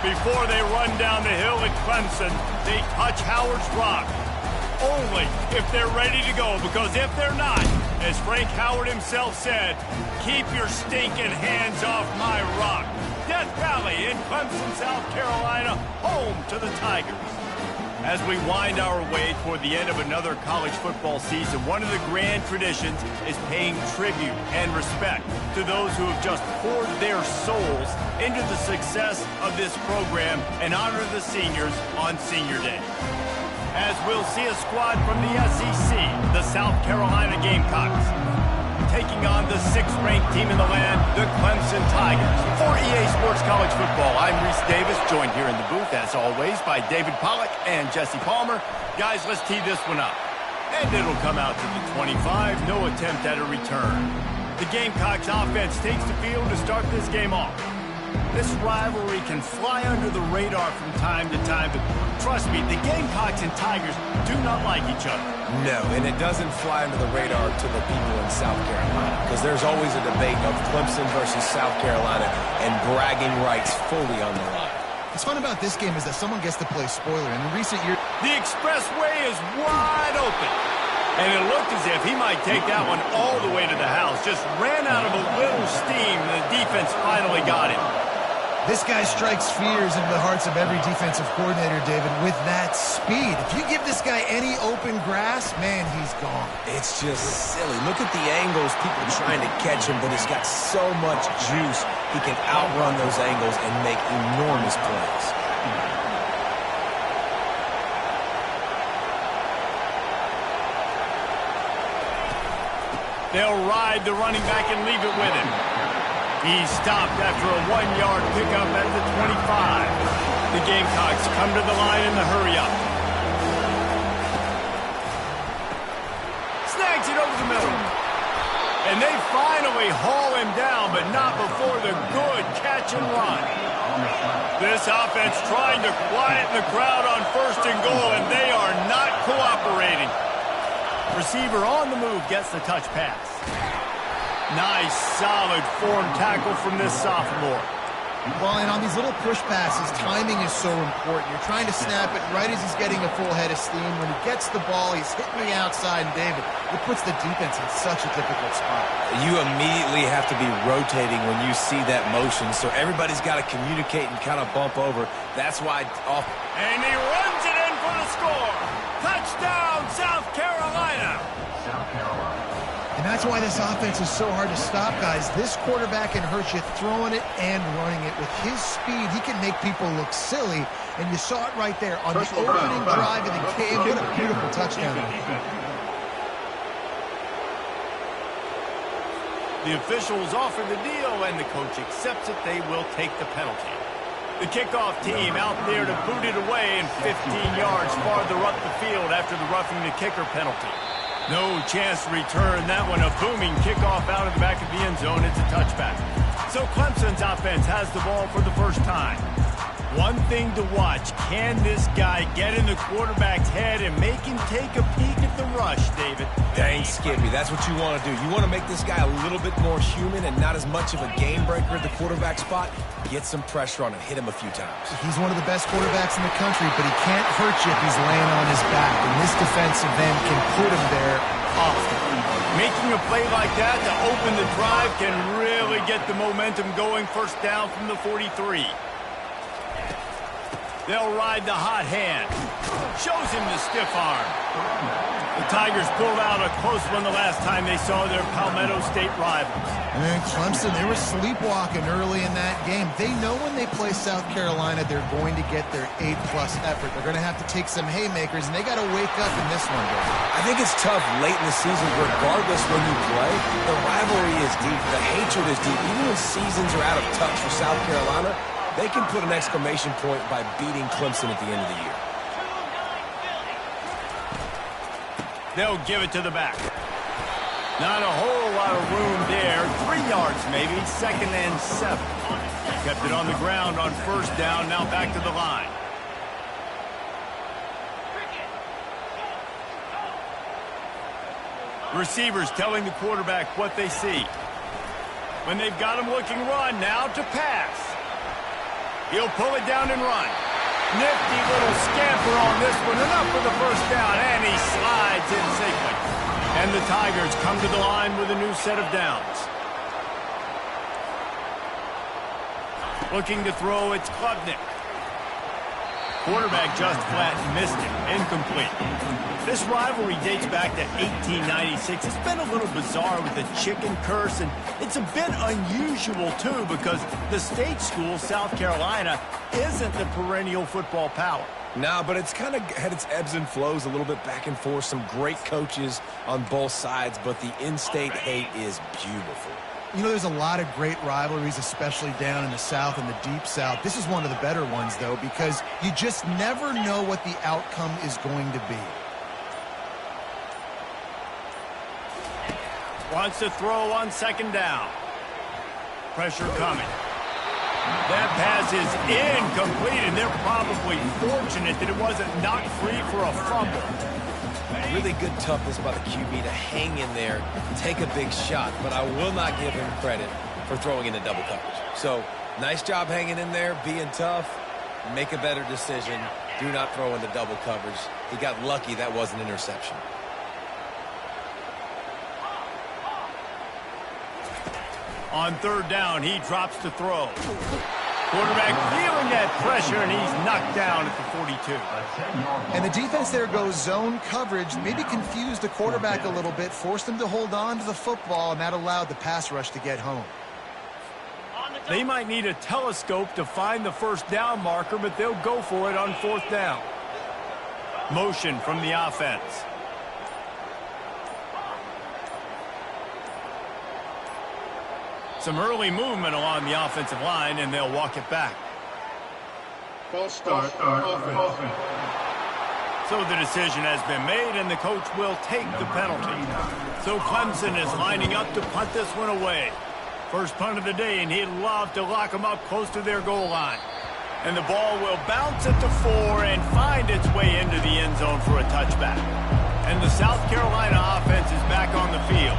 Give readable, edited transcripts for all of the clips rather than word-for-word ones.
Before they run down the hill at Clemson, they touch Howard's rock. Only if they're ready to go, because if they're not, as Frank Howard himself said, keep your stinking hands off my rock. Death Valley in Clemson, South Carolina, home to the Tigers. As we wind our way toward the end of another college football season, one of the grand traditions is paying tribute and respect to those who have just poured their souls into the success of this program and honor the seniors on Senior Day. As we'll see a squad from the SEC, the South Carolina Gamecocks, taking on the 6th-ranked team in the land, the Clemson Tigers. For EA Sports College Football, I'm Reese Davis, joined here in the booth, as always, by David Pollack and Jesse Palmer. Guys, let's tee this one up. And it'll come out to the 25, no attempt at a return. The Gamecocks offense takes the field to start this game off. This rivalry can fly under the radar from time to time, but trust me, the Gamecocks and Tigers do not like each other. No, and it doesn't fly under the radar to the people in South Carolina, because there's always a debate of Clemson versus South Carolina and bragging rights fully on the line. What's fun about this game is that someone gets to play spoiler. In recent years, the expressway is wide open. And it looked as if he might take that one all the way to the house. Just ran out of a little steam, and the defense finally got him. This guy strikes fears into the hearts of every defensive coordinator, David, with that speed. If you give this guy any open grass, man, he's gone. It's just silly. Look at the angles, people trying to catch him, but he's got so much juice. He can outrun those angles and make enormous plays. They'll ride the running back and leave it with him. He's stopped after a 1-yard pickup at the 25. The Gamecocks come to the line in the hurry-up. Snags it over the middle. And they finally haul him down, but not before the good catch and run. This offense trying to quieten the crowd on 1st and goal, and they are not cooperating. Receiver on the move gets the touch pass. Nice, solid form tackle from this sophomore. Well, and on these little push passes, timing is so important. You're trying to snap it right as he's getting a full head of steam. When he gets the ball, he's hitting the outside, and David, it puts the defense in such a difficult spot. You immediately have to be rotating when you see that motion, so everybody's got to communicate and kind of bump over. That's why off. And he runs it in for the score. Touchdown, South Carolina. South Carolina. And that's why this offense is so hard to stop, guys. This quarterback can hurt you throwing it and running it. With his speed, he can make people look silly. And you saw it right there on the opening drive of the game. What a beautiful touchdown. The officials offer the deal, and the coach accepts it. They will take the penalty. The kickoff team out there to boot it away, and 15 yards farther up the field after the roughing the kicker penalty. No chance to return that one. A booming kickoff out of the back of the end zone. It's a touchback. So Clemson's offense has the ball for the first time. One thing to watch, can this guy get in the quarterback's head and make him take a peek at the rush, David? Dang, Skippy, that's what you want to do. You want to make this guy a little bit more human and not as much of a game breaker at the quarterback spot. Get some pressure on him, hit him a few times. He's one of the best quarterbacks in the country, but he can't hurt you if he's laying on his back. And this defensive end can put him there often. Making a play like that to open the drive can really get the momentum going. First down from the 43. They'll ride the hot hand. Shows him the stiff arm. The Tigers pulled out a close one the last time they saw their Palmetto State rivals. And Clemson, they were sleepwalking early in that game. They know when they play South Carolina, they're going to get their A-plus effort. They're going to have to take some haymakers, and they got to wake up in this one, David. I think it's tough late in the season, regardless when you play. The rivalry is deep. The hatred is deep. Even when seasons are out of touch for South Carolina, they can put an exclamation point by beating Clemson at the end of the year. They'll give it to the back. Not a whole lot of room there. 3 yards maybe. 2nd and 7. Kept it on the ground on first down. Now back to the line. Receivers telling the quarterback what they see. When they've got him looking run, now to pass. He'll pull it down and run. Nifty little scamper on this one. Enough for the first down, and he slides in safely. And the Tigers come to the line with a new set of downs. Looking to throw, it's Klubnik. Quarterback just flat missed it. Incomplete. This rivalry dates back to 1896. It's been a little bizarre with the chicken curse, and it's a bit unusual, too, because the state school, South Carolina, isn't the perennial football power. No, but it's kind of had its ebbs and flows a little bit back and forth. Some great coaches on both sides, but the in-state hate is beautiful. You know, there's a lot of great rivalries, especially down in the South and the Deep South. This is one of the better ones, though, because you just never know what the outcome is going to be. Wants to throw on second down. Pressure coming. That pass is incomplete, and they're probably fortunate that it wasn't knocked free for a fumble. Really good toughness by the QB to hang in there, take a big shot, but I will not give him credit for throwing into double coverage. So, nice job hanging in there, being tough, make a better decision, do not throw into double coverage. He got lucky that was an interception. On third down, he drops to throw. Quarterback feeling that pressure, and he's knocked down at the 42. And the defense there goes zone coverage, maybe confused the quarterback a little bit, forced him to hold on to the football, and that allowed the pass rush to get home. They might need a telescope to find the first down marker, but they'll go for it on fourth down. Motion from the offense. Some early movement along the offensive line, and they'll walk it back. False start, offense. So the decision has been made, and the coach will take the penalty. So Clemson is lining up to punt this one away. First punt of the day, and he'd love to lock them up close to their goal line. And the ball will bounce at the 4 and find its way into the end zone for a touchback. And the South Carolina offense is back on the field.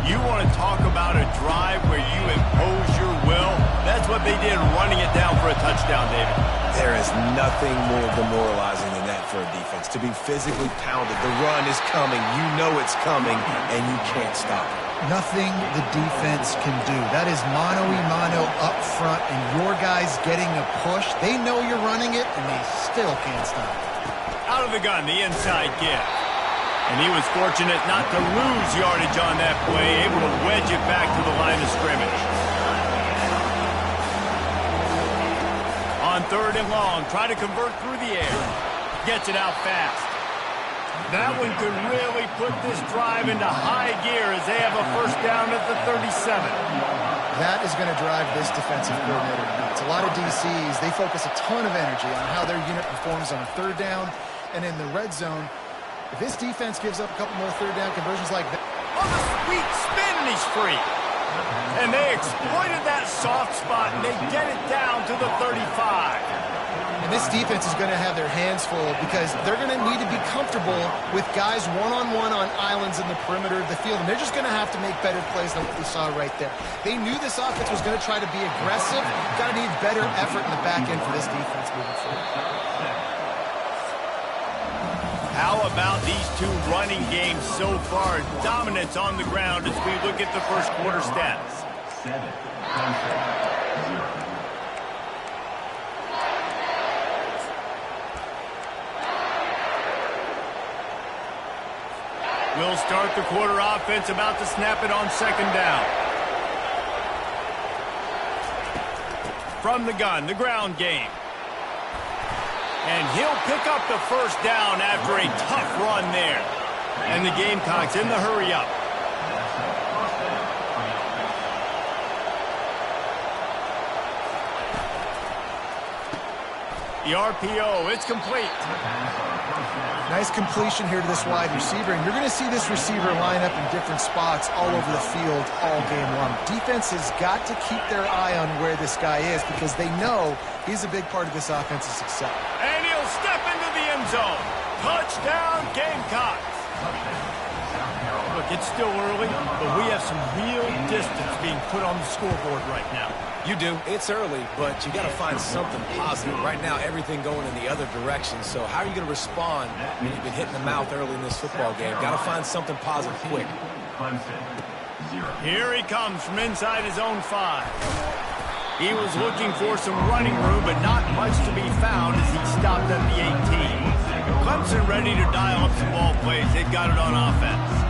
You want to talk about a drive where you impose your will? That's what they did, running it down for a touchdown, David. There is nothing more demoralizing than that for a defense. To be physically pounded, the run is coming, you know it's coming, and you can't stop it. Nothing the defense can do. That is mano-a-mano up front, and your guys getting a push. They know you're running it, and they still can't stop it. Out of the gun, the inside give. And he was fortunate not to lose yardage on that play, able to wedge it back to the line of scrimmage. On third and long, try to convert through the air. Gets it out fast. That one could really put this drive into high gear as they have a first down at the 37. That is going to drive this defensive coordinator nuts. A lot of DCs, they focus a ton of energy on how their unit performs on a third down and in the red zone. If this defense gives up a couple more third down conversions like that. On the sweet spin, and he's free. And they exploited that soft spot, and they get it down to the 35. And this defense is going to have their hands full because they're going to need to be comfortable with guys one-on-one on islands in the perimeter of the field. And they're just going to have to make better plays than what we saw right there. They knew this offense was going to try to be aggressive. Got to need better effort in the back end for this defense moving forward. How about these two running games so far? Dominance on the ground as we look at the first quarter stats. We'll start the quarter offense, about to snap it on second down. From the gun, the ground game. And he'll pick up the first down after a tough run there. And the Gamecocks in the hurry up. The RPO, it's complete. Nice completion here to this wide receiver, and you're going to see this receiver line up in different spots all over the field all game long. Defense has got to keep their eye on where this guy is because they know he's a big part of this offense's success. And he'll step into the end zone. Touchdown, Gamecocks. Look, it's still early, but we have some real distance being put on the scoreboard right now. You do. It's early, but you got to find something positive. Right now, everything going in the other direction. So how are you going to respond when you've been hit in the mouth early in this football game? Got to find something positive quick. Here he comes from inside his own 5. He was looking for some running room, but not much to be found as he stopped at the 18. Clemson ready to dial up some ball plays. They've got it on offense.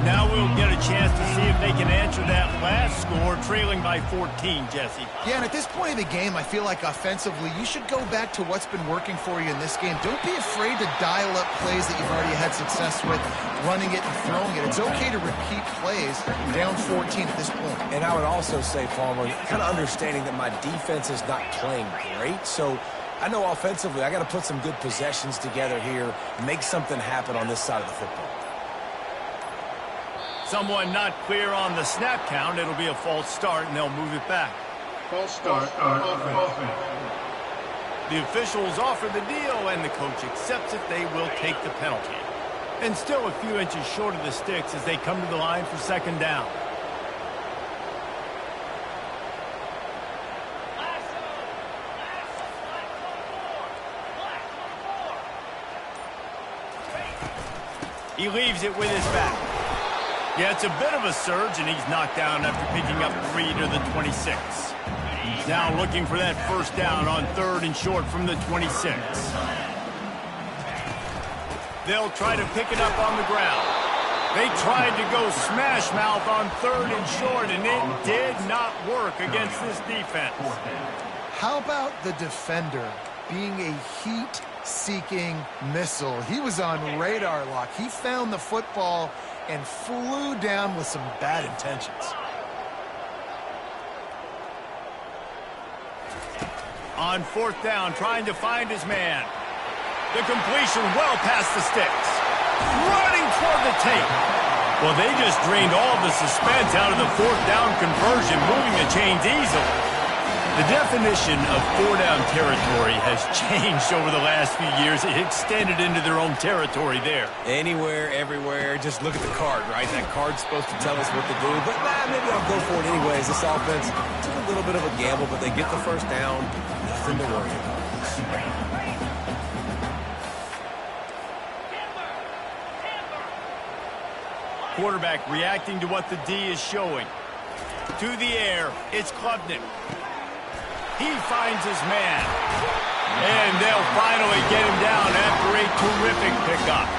Now we'll get a chance to see if they can answer that last score, trailing by 14, Jesse. Yeah, and at this point of the game, I feel like offensively, you should go back to what's been working for you in this game. Don't be afraid to dial up plays that you've already had success with, running it and throwing it. It's okay to repeat plays down 14 at this point. And I would also say, Palmer, kind of understanding that my defense is not playing great, so I know offensively I got to put some good possessions together here, make something happen on this side of the football. Someone not clear on the snap count. It'll be a false start, and they'll move it back. False start. Offense. The officials offer the deal, and the coach accepts it. They will take the penalty. And still a few inches short of the sticks as they come to the line for second down. He leaves it with his back. Yeah, it's a bit of a surge, and he's knocked down after picking up 3 to the 26. Now looking for that first down on 3rd and short from the 26. They'll try to pick it up on the ground. They tried to go smash mouth on 3rd and short, and it did not work against this defense. How about the defender being a heat-seeking missile? He was on radar lock. He found the football and flew down with some bad intentions. On 4th down, trying to find his man. The completion well past the sticks. Running toward the tape. Well, they just drained all the suspense out of the 4th down conversion, moving the chains easily. The definition of 4-down territory has changed over the last few years. It extended into their own territory there. Anywhere, everywhere, just look at the card, right? That card's supposed to tell us what to do, but maybe I'll go for it anyways. This offense took a little bit of a gamble, but they get the first down. Nothing to worry about. Quarterback reacting to what the D is showing. To the air, it's Klubnik. He finds his man. And they'll finally get him down after a terrific pickup.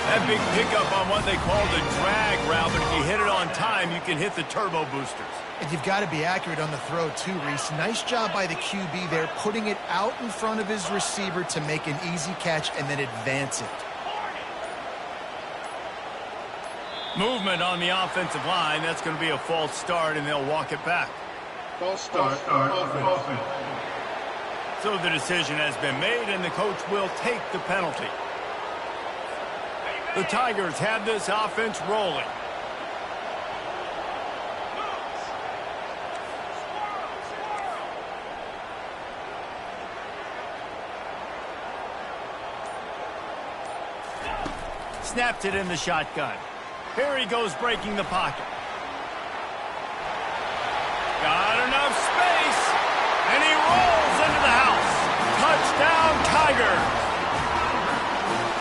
That big pickup on what they call the drag route, but if you hit it on time, you can hit the turbo boosters. And you've got to be accurate on the throw too, Reese. Nice job by the QB there, putting it out in front of his receiver to make an easy catch and then advance it. Movement on the offensive line. That's going to be a false start, and they'll walk it back. False start. Offense. So the decision has been made, and the coach will take the penalty. The Tigers have this offense rolling. Snapped it in the shotgun. Here he goes breaking the pocket. Got enough space, and he rolls into the house. Touchdown, Tigers.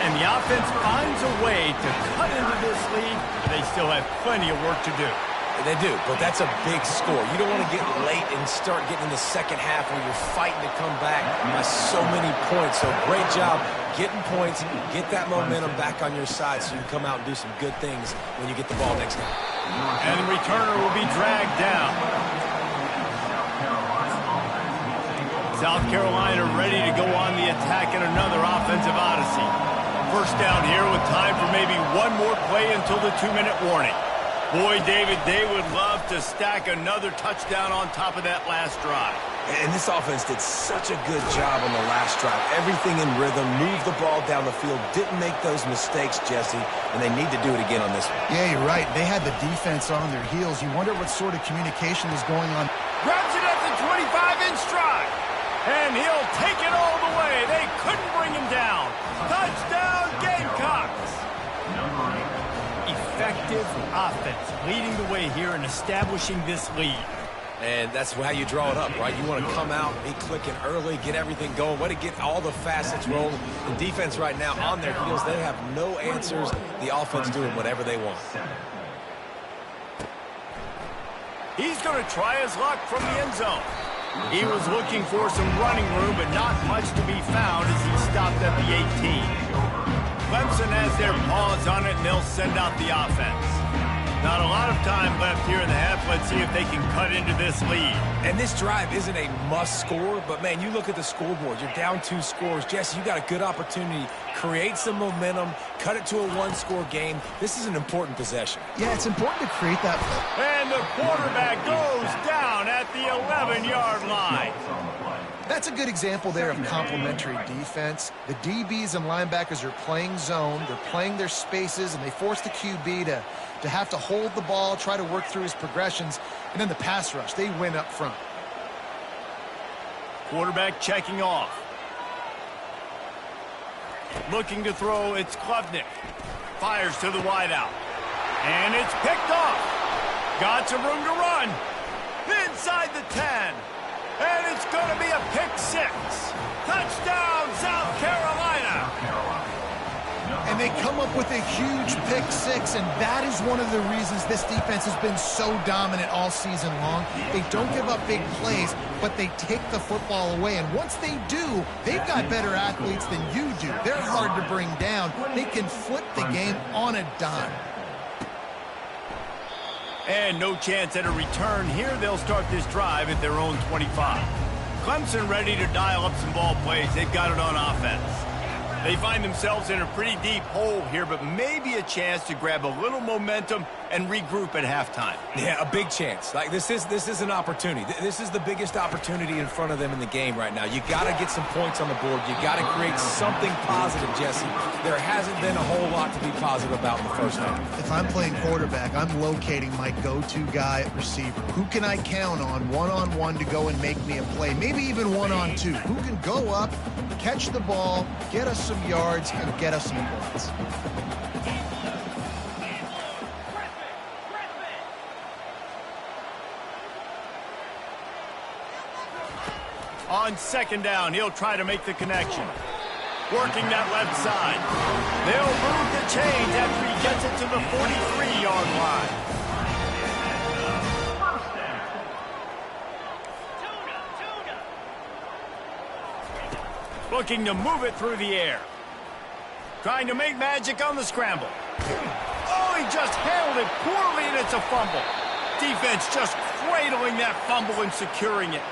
And the offense finds a way to cut into this lead, but they still have plenty of work to do. They do, but that's a big score. You don't want to get late and start getting in the second half where you're fighting to come back by so many points. So great job getting points, get that momentum back on your side so you can come out and do some good things when you get the ball next time. And the returner will be dragged down. South Carolina ready to go on the attack in another offensive odyssey. First down here with time for maybe one more play until the 2-minute warning. Boy, David, they would love to stack another touchdown on top of that last drive. And this offense did such a good job on the last drive. Everything in rhythm, moved the ball down the field, didn't make those mistakes, Jesse, and they need to do it again on this one. Yeah, you're right. They had the defense on their heels. You wonder what sort of communication is going on. Grabs it at the 25-inch stride, and he'll take it all the way. They couldn't bring him down. Touchdown, Gamecocks! effective offense leading the way here and establishing this lead. And that's how you draw it up, right? You want to come out, be clicking early, get everything going, way to get all the facets rolling. The defense right now on their heels, they have no answers. The offense doing whatever they want. He's going to try his luck from the end zone. He was looking for some running room, but not much to be found as he stopped at the 18. Clemson has their paws on it, and they'll send out the offense. Not a lot of time left here in the half. Let's see if they can cut into this lead. And this drive isn't a must score, but, man, you look at the scoreboard. You're down 2 scores. Jesse, you got a good opportunity. Create some momentum. Cut it to a 1-score game. This is an important possession. Yeah, it's important to create that. And the quarterback goes down at the 11-yard line. That's a good example there of complementary defense. The DBs and linebackers are playing zone. They're playing their spaces, and they force the QB to have to hold the ball, try to work through his progressions, and then the pass rush, they win up front. Quarterback checking off. Looking to throw, it's Klubnik. Fires to the wideout. And it's picked off. Got some room to run. Inside the 10. And it's going to be a pick 6. Touchdown, South Carolina. And they come up with a huge pick 6, and that is one of the reasons this defense has been so dominant all season long. They don't give up big plays, but they take the football away. And once they do, they've got better athletes than you do. They're hard to bring down. They can flip the game on a dime. And no chance at a return here. They'll start this drive at their own 25. Clemson ready to dial up some ball plays. They've got it on offense. They find themselves in a pretty deep hole here, but maybe a chance to grab a little momentum and regroup at halftime. Yeah, a big chance. Like this is an opportunity. This is the biggest opportunity in front of them in the game right now. You got to get some points on the board. You got to create something positive, Jesse. There hasn't been a whole lot to be positive about in the first half. If I'm playing quarterback, I'm locating my go-to guy at receiver. Who can I count on one-on-one to go and make me a play? Maybe even one-on-two. Who can go up, catch the ball, get us some yards, and get us some points? On second down, he'll try to make the connection. Working that left side. They'll move the chains after he gets it to the 43-yard line. Looking to move it through the air. Trying to make magic on the scramble. Oh, he just handled it poorly, and it's a fumble. Defense just cradling that fumble and securing it.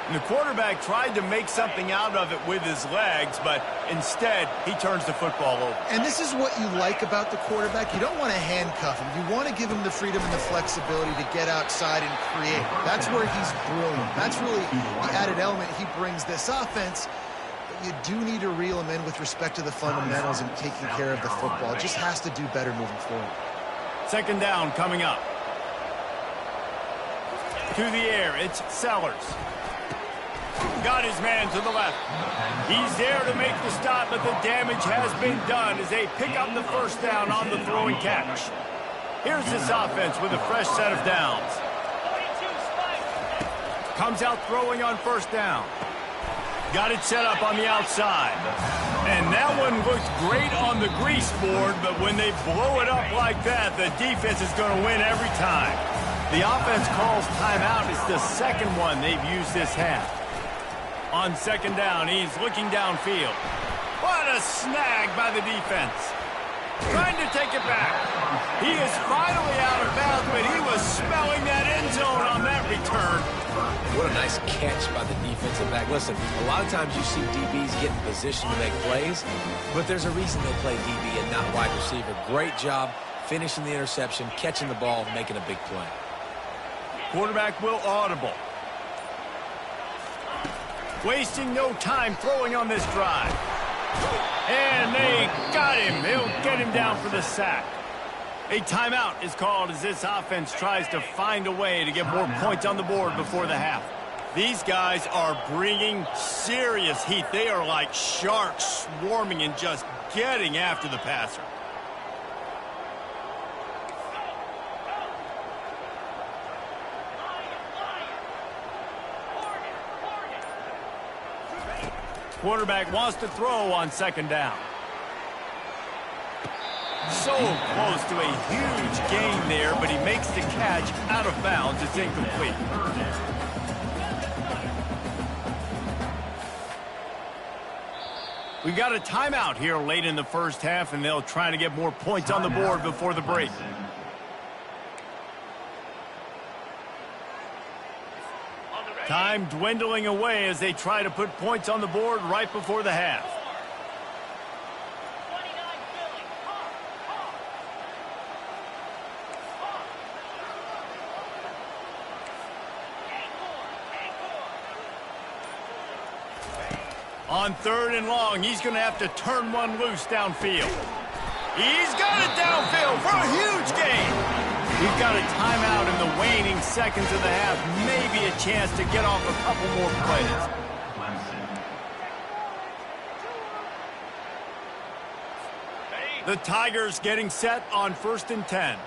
And the quarterback tried to make something out of it with his legs, but instead, he turns the football over. And this is what you like about the quarterback. You don't want to handcuff him. You want to give him the freedom and the flexibility to get outside and create. That's where he's brilliant. That's really the added element he brings this offense. You do need to reel him in with respect to the fundamentals and taking care of the football. Just has to do better moving forward. Second down coming up. To the air, it's Sellers. Got his man to the left. He's there to make the stop, but the damage has been done as they pick up the first down on the throw and catch. Here's this offense with a fresh set of downs. Comes out throwing on first down. Got it set up on the outside. And that one looks great on the grease board, but when they blow it up like that, the defense is going to win every time. The offense calls timeout. It's the second one they've used this half. On second down, he's looking downfield. What a snag by the defense. Trying to take it back. He is finally out of bounds, but he was smelling that end zone on that return. What a nice catch by the defensive back. Listen, a lot of times you see DBs get in position to make plays, but there's a reason they play DB and not wide receiver. Great job finishing the interception, catching the ball, making a big play. Quarterback will audible. Wasting no time throwing on this drive. And they got him. They'll get him down for the sack. A timeout is called as this offense tries to find a way to get more points on the board before the half. These guys are bringing serious heat. They are like sharks swarming and just getting after the passer. Quarterback wants to throw on second down. So close to a huge gain there, but he makes the catch out of bounds. It's incomplete. We've got a timeout here late in the first half, and they'll try to get more points on the board before the break. Time dwindling away as they try to put points on the board right before the half. On third and long, he's going to have to turn one loose downfield. He's got it downfield for a huge gain. We've got a timeout in the waning seconds of the half. Maybe a chance to get off a couple more plays. The Tigers getting set on 1st and 10.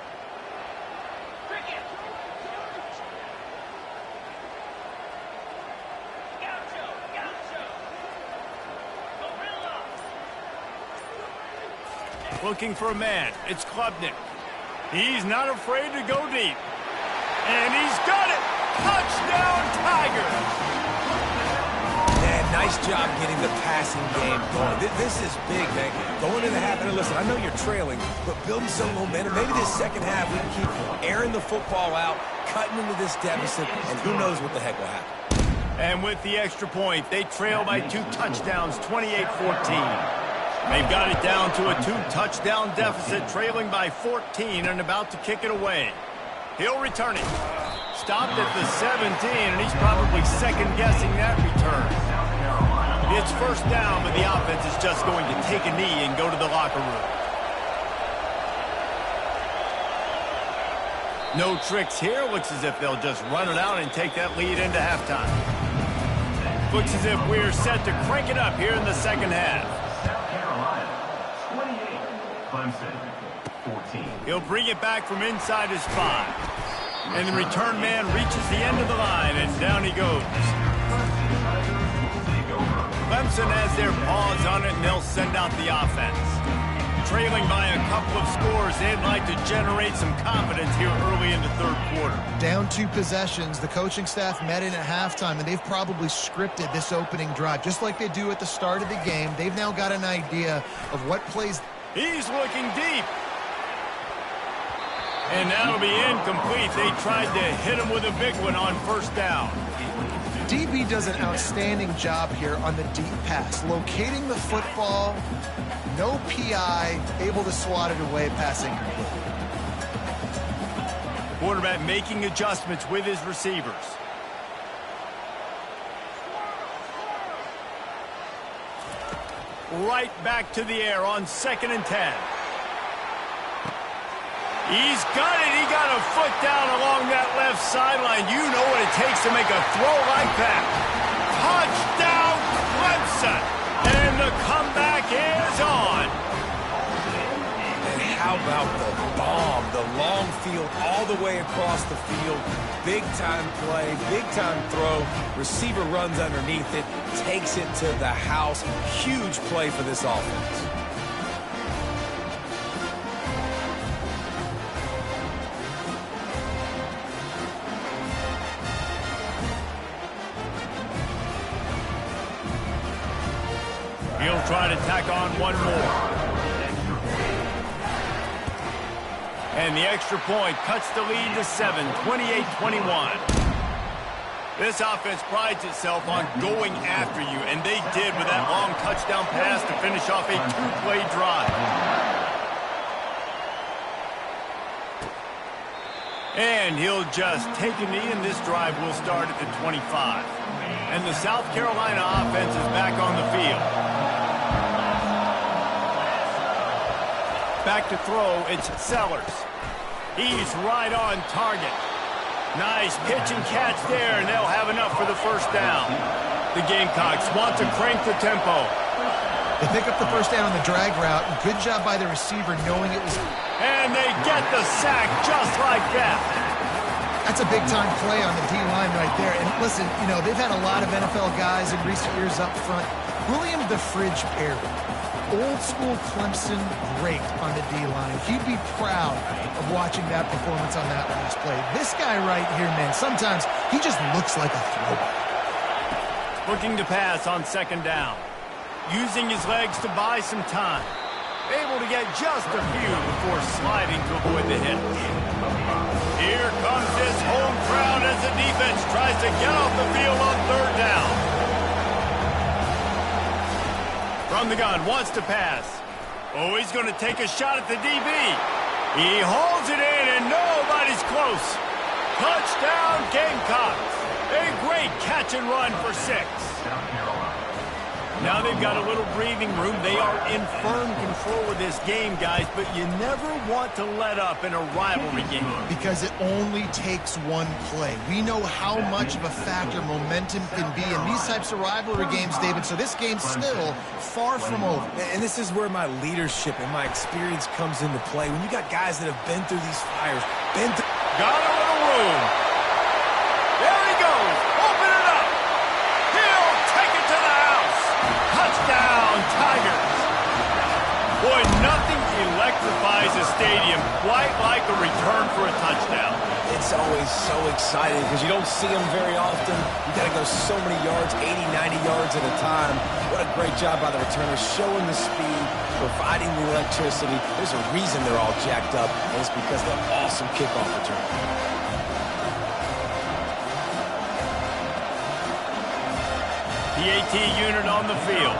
Looking for a man. It's Klubnik. He's not afraid to go deep. And he's got it. Touchdown, Tigers. Man, nice job getting the passing game going. This is big, man. Going into the half, and listen, I know you're trailing, but building some momentum. Maybe this second half we can keep airing the football out, cutting into this deficit, and who knows what the heck will happen. And with the extra point, they trail by 2 touchdowns, 28-14. They've got it down to a 2-touchdown deficit, trailing by 14 and about to kick it away. He'll return it. Stopped at the 17, and he's probably second-guessing that return. It's first down, but the offense is just going to take a knee and go to the locker room. No tricks here. Looks as if they'll just run it out and take that lead into halftime. Looks as if we're set to crank it up here in the second half. He'll bring it back from inside his 5. And the return man reaches the end of the line, and down he goes. Clemson has their paws on it, and they'll send out the offense. Trailing by a couple of scores, they'd like to generate some confidence here early in the third quarter. Down 2 possessions, the coaching staff met in at halftime, and they've probably scripted this opening drive. Just like they do at the start of the game, they've now got an idea of what plays. He's looking deep. And that'll be incomplete. They tried to hit him with a big one on first down. DB does an outstanding job here on the deep pass. Locating the football, no PI, able to swat it away, passing complete. Quarterback making adjustments with his receivers. Right back to the air on 2nd and 10. He's got it. He got a foot down along that left sideline. You know what it takes to make a throw like that. Touchdown, Clemson. And the comeback is on. And how about the bomb? The long field all the way across the field. Big-time play, big-time throw. Receiver runs underneath it, takes it to the house. Huge play for this offense. He'll try to tack on one more. And the extra point cuts the lead to 7, 28-21. This offense prides itself on going after you, and they did with that long touchdown pass to finish off a 2-play drive. And he'll just take a knee, and this drive will start at the 25. And the South Carolina offense is back on the field. Back to throw, it's Sellers. He's right on target. Nice pitch and catch there, and they'll have enough for the first down. The Gamecocks want to crank the tempo. They pick up the first down on the drag route. Good job by the receiver knowing it was... And they get the sack just like that. That's a big-time play on the D-line right there. And listen, you know, they've had a lot of NFL guys in recent years up front. William the Fridge Perry. Old school Clemson, great on the D-line. He'd be proud of watching that performance on that last play. This guy right here, man, sometimes he just looks like a throwback. Looking to pass on second down. Using his legs to buy some time. Able to get just a few before sliding to avoid the hit. Here comes this home crowd as the defense tries to get off the field on third down. From the gun, wants to pass. Oh, he's going to take a shot at the DB. He hauls it in, and nobody's close. Touchdown, Gamecocks. A great catch and run for 6. Now they've got a little breathing room. They are in firm control of this game, guys, but you never want to let up in a rivalry game. Because it only takes one play. We know how much of a factor momentum can be in these types of rivalry games, David, so this game's still far from over. And this is where my leadership and my experience comes into play. When you got guys that have been through these fires, Got a little room. There he goes. Open it up. He'll take it to the house. Touchdown, Tigers. Boy, nothing electrifies a stadium quite like a return for a touchdown. It's always so exciting because you don't see them very often. You got to go so many yards, 80, 90 yards at a time. What a great job by the returners, showing the speed, providing the electricity. There's a reason they're all jacked up, and it's because of the awesome kickoff return. PAT unit on the field.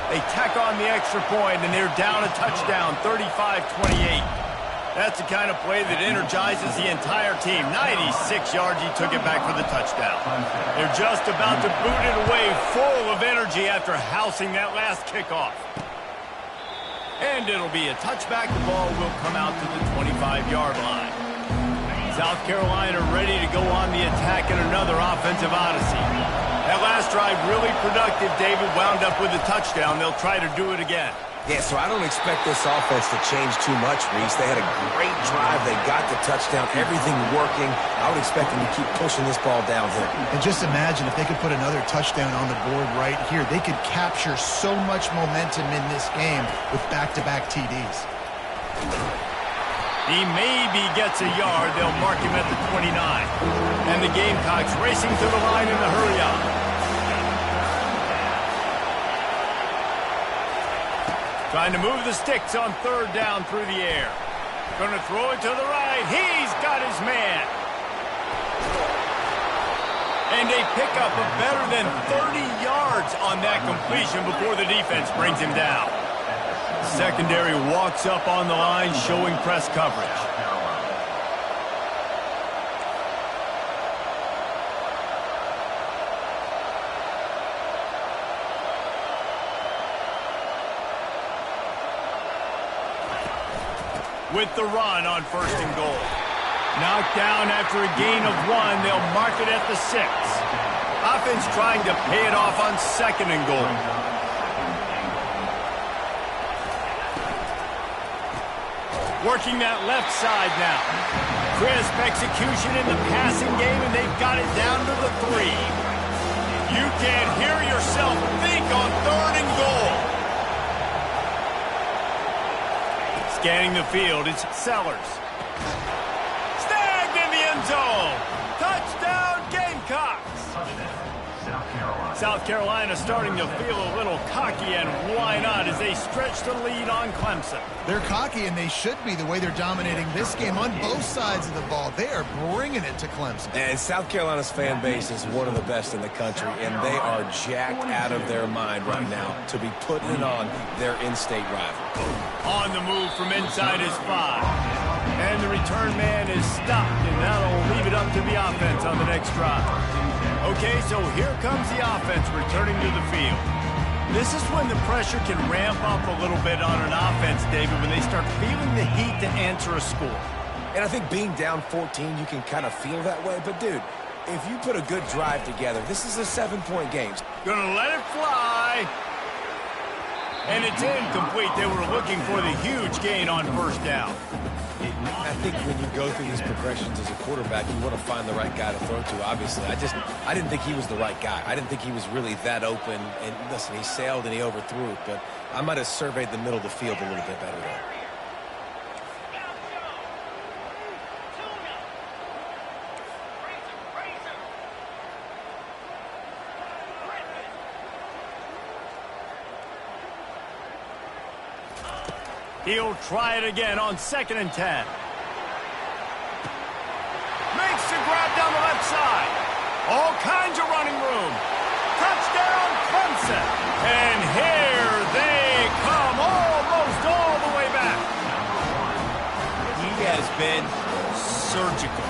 They tack on the extra point, and they're down a touchdown, 35-28. That's the kind of play that energizes the entire team. 96 yards, he took it back for the touchdown. They're just about to boot it away, full of energy after housing that last kickoff. And it'll be a touchback. The ball will come out to the 25-yard line. South Carolina ready to go on the attack in another offensive odyssey. That last drive really productive. David wound up with a touchdown. They'll try to do it again. Yeah, so I don't expect this offense to change too much, Reese. They had a great drive. They got the touchdown, everything working. I would expect them to keep pushing this ball downhill. And just imagine if they could put another touchdown on the board right here. They could capture so much momentum in this game with back-to-back TDs. He maybe gets a yard. They'll mark him at the 29. And the Gamecocks racing to the line in the hurry-up. Trying to move the sticks on third down through the air. Going to throw it to the right. He's got his man. And they pick up a better than 30 yards on that completion before the defense brings him down. Secondary walks up on the line, showing press coverage. With the run on first and goal. Knocked down after a gain of 1. They'll mark it at the 6. Offense trying to pay it off on second and goal. Working that left side now. Crisp execution in the passing game, and they've got it down to the 3. You can hear yourself think on third and goal. Scanning the field, it's Sellers. Snagged in the end zone. Touchdown, Gamecocks. South Carolina starting to feel a little cocky, and why not, as they stretch the lead on Clemson. They're cocky, and they should be the way they're dominating this game on both sides of the ball. They are bringing it to Clemson. And South Carolina's fan base is one of the best in the country, and they are jacked out of their mind right now to be putting it on their in-state rival. On the move from inside his 5. And the return man is stopped, and that'll leave it up to the offense on the next drive. Okay, so here comes the offense returning to the field. This is when the pressure can ramp up a little bit on an offense, David, when they start feeling the heat to answer a score. And I think being down 14, you can kind of feel that way. But, dude, if you put a good drive together, this is a 7-point game. Gonna let it fly. And it's incomplete. They were looking for the huge gain on first down. I think when you go through these progressions as a quarterback, you want to find the right guy to throw to, obviously. I didn't think he was the right guy. I didn't think he was really that open. And listen, he sailed and he overthrew it, but I might have surveyed the middle of the field a little bit better there. He'll try it again on 2nd and 10. Makes the grab down the left side. All kinds of running room. Touchdown, Clemson. And here they come, almost all the way back. He has been surgical.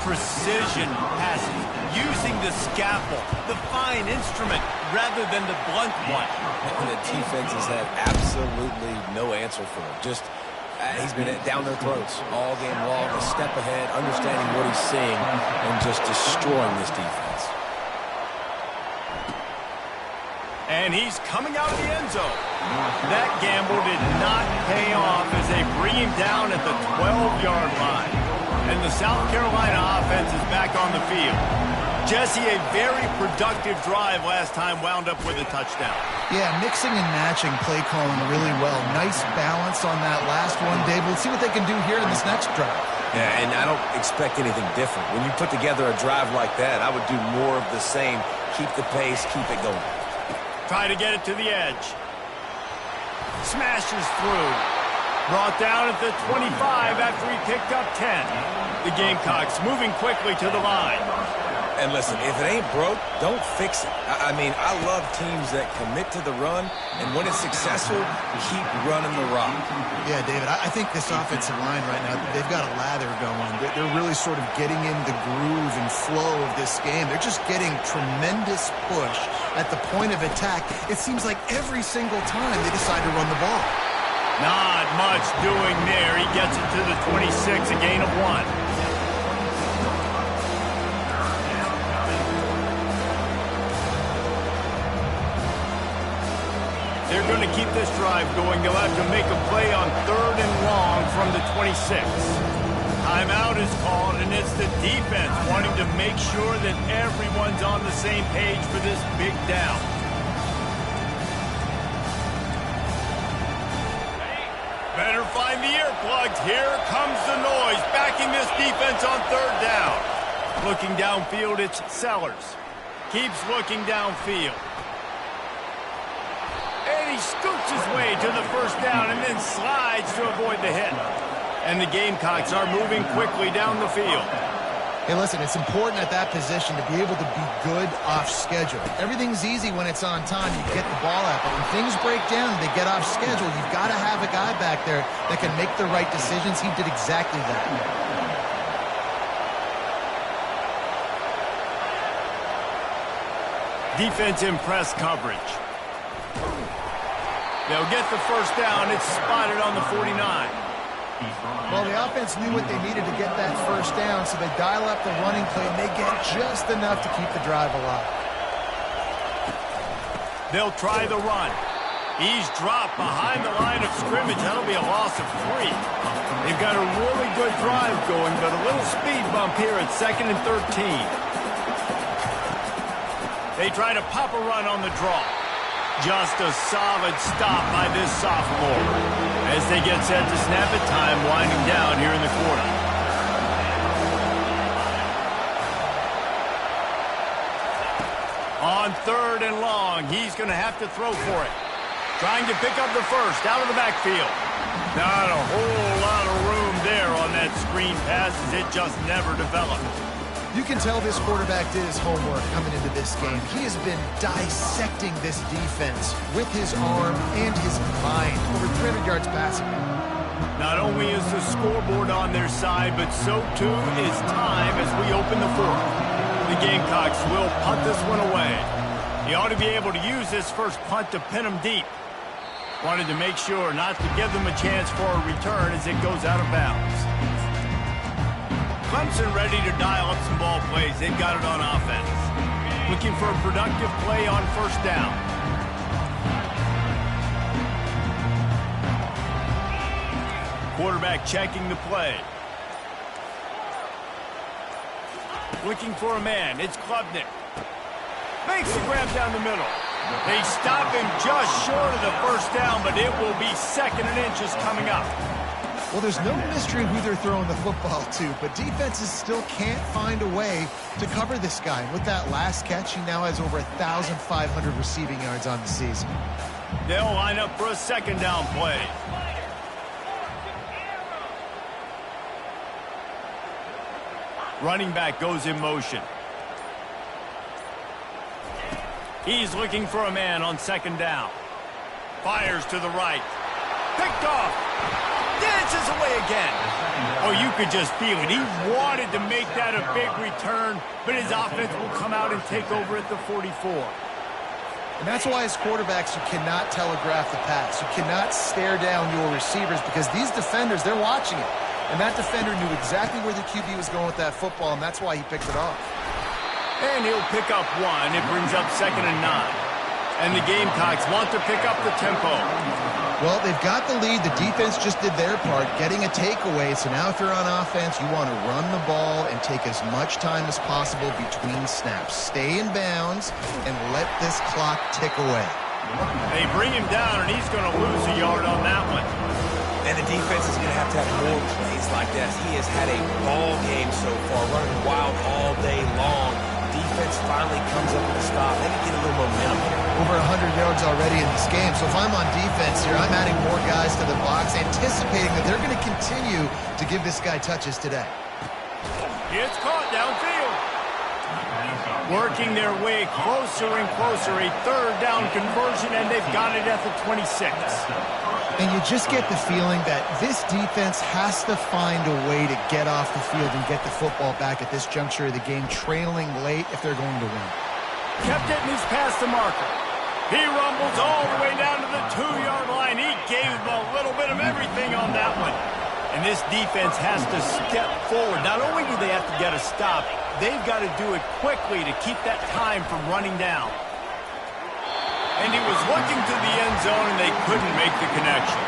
Precision passing, using the scalpel, the fine instrument, rather than the blunt one. And the defense has had absolutely no answer for him. Just, he's been down their throats all game long, a step ahead, understanding what he's seeing, and just destroying this defense. And he's coming out of the end zone. That gamble did not pay off as they bring him down at the 12-yard line. And the South Carolina offense is back on the field. Jesse, a very productive drive last time wound up with a touchdown. Yeah, mixing and matching play calling really well. Nice balance on that last one, Dave. We'll see what they can do here in this next drive. Yeah, and I don't expect anything different. When you put together a drive like that, I would do more of the same. Keep the pace, keep it going. Try to get it to the edge. Smashes through. Brought down at the 25 after he picked up 10. The Gamecocks moving quickly to the line. And listen, if it ain't broke, don't fix it. I mean, I love teams that commit to the run, and when it's successful, keep running the rock. Yeah, David, I think this offensive line right now, they've got a lather going. They're really sort of getting in the groove and flow of this game. They're just getting tremendous push at the point of attack. It seems like every single time they decide to run the ball. Not much doing there. He gets it to the 26, a gain of 1. They're going to keep this drive going. They'll have to make a play on 3rd and long from the 26. Timeout is called, and it's the defense wanting to make sure that everyone's on the same page for this big down. Better find the earplugs. Here comes the noise, backing this defense on 3rd down. Looking downfield, it's Sellers. Keeps looking downfield. And he scoots his way to the 1st down and then slides to avoid the hit. And the Gamecocks are moving quickly down the field. Hey, listen, it's important at that position to be able to be good off schedule. Everything's easy when it's on time. You get the ball out. But when things break down and they get off schedule, you've got to have a guy back there that can make the right decisions. He did exactly that. Defense in press coverage. They'll get the 1st down. It's spotted on the 49. Well, the offense knew what they needed to get that 1st down, so they dial up the running play, and they get just enough to keep the drive alive. They'll try the run. He's dropped behind the line of scrimmage. That'll be a loss of 3. They've got a really good drive going, but a little speed bump here at 2nd and 13. They try to pop a run on the draw. Just a solid stop by this sophomore. As they get set to snap it, time winding down here in the quarter. On 3rd and long, he's going to have to throw for it. Trying to pick up the 1st out of the backfield. Not a whole lot of room there on that screen pass as it just never developed. You can tell this quarterback did his homework coming into this game. He has been dissecting this defense with his arm and his mind. Over 300 yards passing. Not only is the scoreboard on their side, but so too is time as we open the 4th. The Gamecocks will punt this one away. He ought to be able to use this first punt to pin them deep. Wanted to make sure not to give them a chance for a return as it goes out of bounds. Clemson ready to dial up some ball plays. They've got it on offense. Looking for a productive play on 1st down. Quarterback checking the play. Looking for a man. It's Klubnik. Makes the grab down the middle. They stop him just short of the first down, but it will be 2nd and inches coming up. Well, there's no mystery who they're throwing the football to, but defenses still can't find a way to cover this guy. And with that last catch, he now has over 1,500 receiving yards on the season. They'll line up for a 2nd down play. Running back goes in motion. He's looking for a man on 2nd down. Fires to the right. Picked off. Dances away again. Oh, you could just feel it. He wanted to make that a big return, but his offense will come out and take over at the 44. And that's why as quarterbacks, you cannot telegraph the pass. You cannot stare down your receivers because these defenders, they're watching it. And that defender knew exactly where the QB was going with that football, and that's why he picked it off. And he'll pick up 1. It brings up 2nd and 9. And the Gamecocks want to pick up the tempo. Well, they've got the lead. The defense just did their part, getting a takeaway. So now if you're on offense, you want to run the ball and take as much time as possible between snaps. Stay in bounds and let this clock tick away. They bring him down, and he's going to lose a yard on that one. And the defense is going to have more plays like that. He has had a ball game so far, running wild all day long. Defense finally comes up with a stop. They can get a little momentum here. Over 100 yards already in this game. So if I'm on defense here, I'm adding more guys to the box, anticipating that they're going to continue to give this guy touches today. It's caught downfield. Working their way closer and closer. A 3rd down conversion, and they've got it at the 26. And you just get the feeling that this defense has to find a way to get off the field and get the football back at this juncture of the game, trailing late if they're going to win. Kept it, and he's past the marker. He rumbles all the way down to the 2-yard line. He gave him a little bit of everything on that one. And this defense has to step forward. Not only do they have to get a stop, they've got to do it quickly to keep that time from running down. And he was looking to the end zone, and they couldn't make the connection.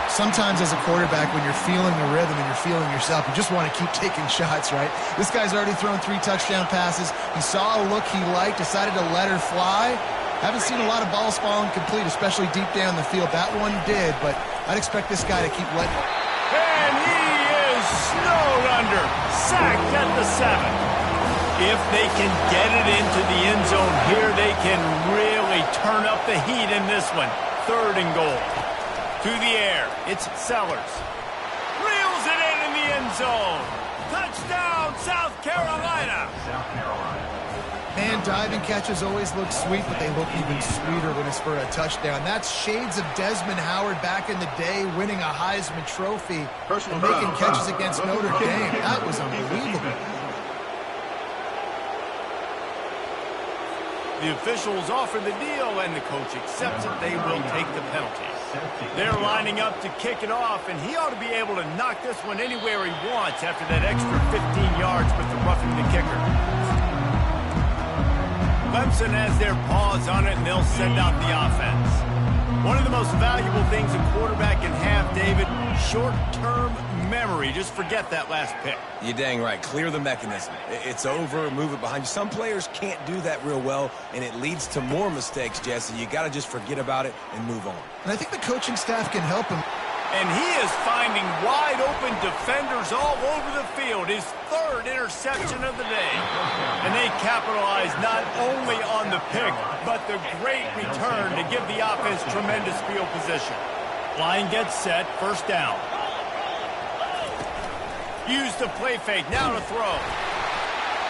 Sometimes as a quarterback, when you're feeling the rhythm and you're feeling yourself, you just want to keep taking shots, right? This guy's already thrown 3 touchdown passes. He saw a look he liked, decided to let her fly. Haven't seen a lot of balls falling complete, especially deep down the field. That one did, but I'd expect this guy to keep letting it. And he is snowed under. Sacked at the 7. If they can get it into the end zone here, they can really turn up the heat in this one. 3rd and goal. To the air. It's Sellers. Reels it in the end zone. Touchdown, South Carolina. Man, diving catches always look sweet, but they look even sweeter when it's for a touchdown. That's shades of Desmond Howard back in the day, winning a Heisman Trophy and making catches against Notre Dame. That was unbelievable. The officials offer the deal, and the coach accepts it. They will take the penalty. They're lining up to kick it off, and he ought to be able to knock this one anywhere he wants after that extra 15 yards with the roughing the kicker. Clemson has their paws on it, and they'll send out the offense. One of the most valuable things a quarterback can have, David, short-term memory. Just forget that last pick. You're dang right. Clear the mechanism. It's over. Move it behind you. Some players can't do that real well, and it leads to more mistakes, Jesse. You got to just forget about it and move on. And I think the coaching staff can help him. And he is finding wide-open defenders all over the field. His 3rd interception of the day. And they capitalize not only on the pick, but the great return to give the offense tremendous field position. Line gets set, 1st down. Use the play fake, now to throw.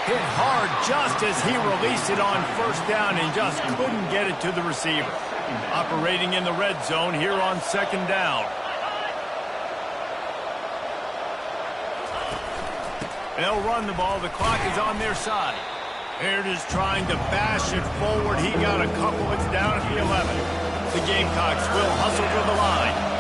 Hit hard just as he released it on 1st down and just couldn't get it to the receiver. Operating in the red zone here on 2nd down. They'll run the ball. The clock is on their side. Baird is trying to bash it forward. He got a couple. It's down at the 11. The Gamecocks will hustle to the line.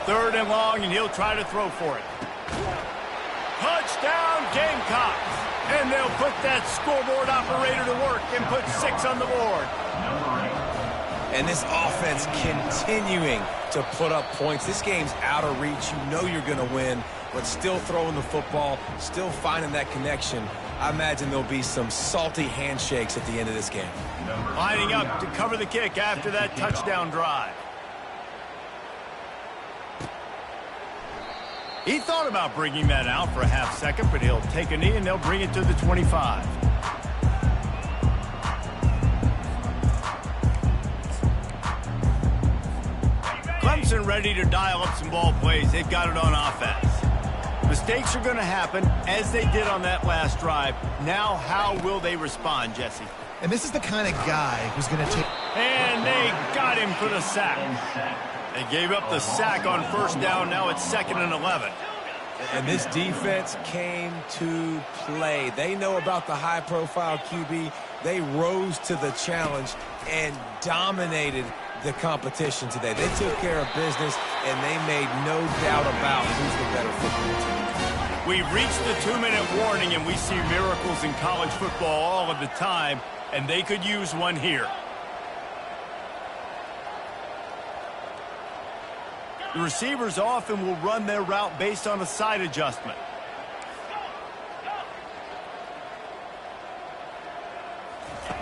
3rd and long, and he'll try to throw for it. Touchdown, Gamecocks! And they'll put that scoreboard operator to work and put 6 on the board. And this offense continuing to put up points. This game's out of reach. You know you're going to win, but still throwing the football, still finding that connection. I imagine there'll be some salty handshakes at the end of this game. Lining up to cover the kick after that touchdown drive. He thought about bringing that out for a half second, but he'll take a knee and they'll bring it to the 25. Clemson ready to dial up some ball plays. They've got it on offense. Mistakes are going to happen, as they did on that last drive. Now, how will they respond, Jesse? And this is the kind of guy who's going to take... And they got him for the sack. They gave up the sack on 1st down. Now it's 2nd and 11. And this defense came to play. They know about the high-profile QB. They rose to the challenge and dominated the competition today. They took care of business, and they made no doubt about who's the better football team. We've reached the 2-minute warning, and we see miracles in college football all of the time, and they could use one here. The receivers often will run their route based on a side adjustment.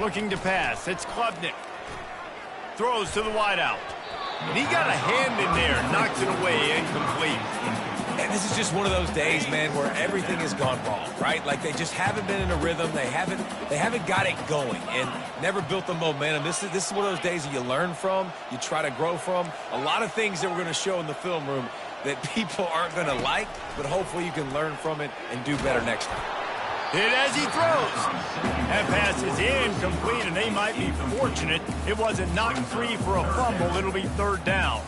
Looking to pass. It's Klubnik. Throws to the wideout. And he got a hand in there. Knocks it away. Incomplete. And this is just one of those days, man, where everything has gone wrong, right? Like they just haven't been in a rhythm. They haven't got it going and never built the momentum. This is one of those days that you learn from, you try to grow from. A lot of things that we're going to show in the film room that people aren't going to like, but hopefully you can learn from it and do better next time. Hit as he throws. That pass is incomplete, and they might be fortunate it wasn't knocked free for a fumble. It'll be 3rd down.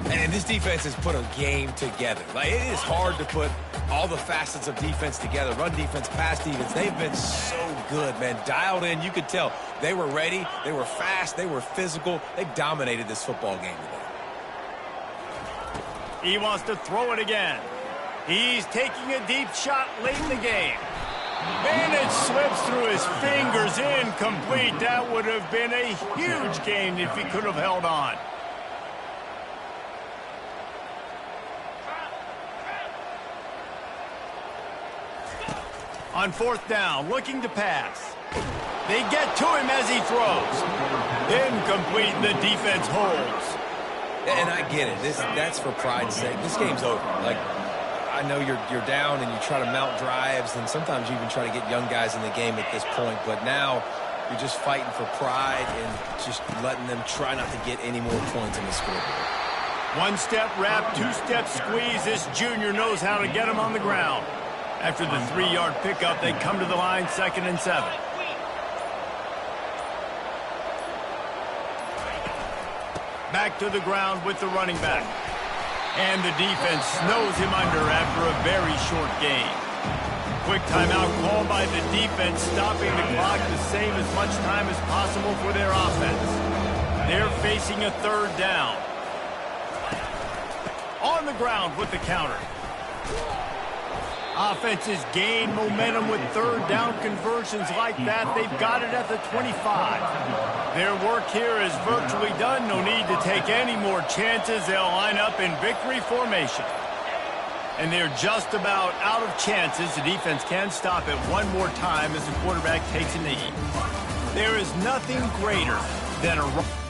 And this defense has put a game together. Like, it is hard to put all the facets of defense together. Run defense, pass defense. They've been so good, man. Dialed in. You could tell they were ready. They were fast. They were physical. They dominated this football game today. He wants to throw it again. He's taking a deep shot late in the game. And it slips through his fingers. Incomplete. That would have been a huge gain if he could have held on. On 4th down, looking to pass. They get to him as he throws. Incomplete. The defense holds. And I get it. That's for pride's sake. This game's over. Like, I know you're down and you try to mount drives, and sometimes you even try to get young guys in the game at this point. But now you're just fighting for pride and just letting them try not to get any more points in the scoreboard. 1-step wrap, 2-step squeeze. This junior knows how to get him on the ground. After the 3-yard pickup, they come to the line, 2nd and 7. Back to the ground with the running back. And the defense snows him under after a very short game. Quick timeout called by the defense, stopping the clock to save as much time as possible for their offense. They're facing a 3rd down. On the ground with the counter. Offenses gain momentum with 3rd down conversions like that. They've got it at the 25. Their work here is virtually done. No need to take any more chances. They'll line up in victory formation. And they're just about out of chances. The defense can stop it one more time as the quarterback takes a knee. There is nothing greater than a...